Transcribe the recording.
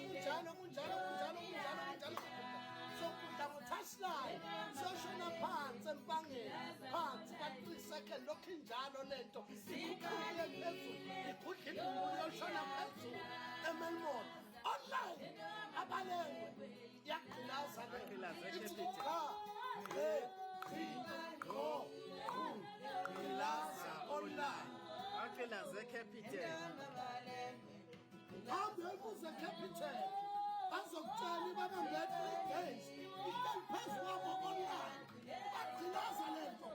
kunjalo sokudla ngothashline soshona phansi empangeni phansi ka-3 seconds lokhu injalo lento ikhuphukile phezulu igudla idumbu yoshona phezulu emelmon online abalengwe yagqilaza ithi cha gqilaza online Agqilaze Capitec. hambe ubuze Capitec bazokutshela babambe 3 days ihleli phezu kwabo online bagqilaza lento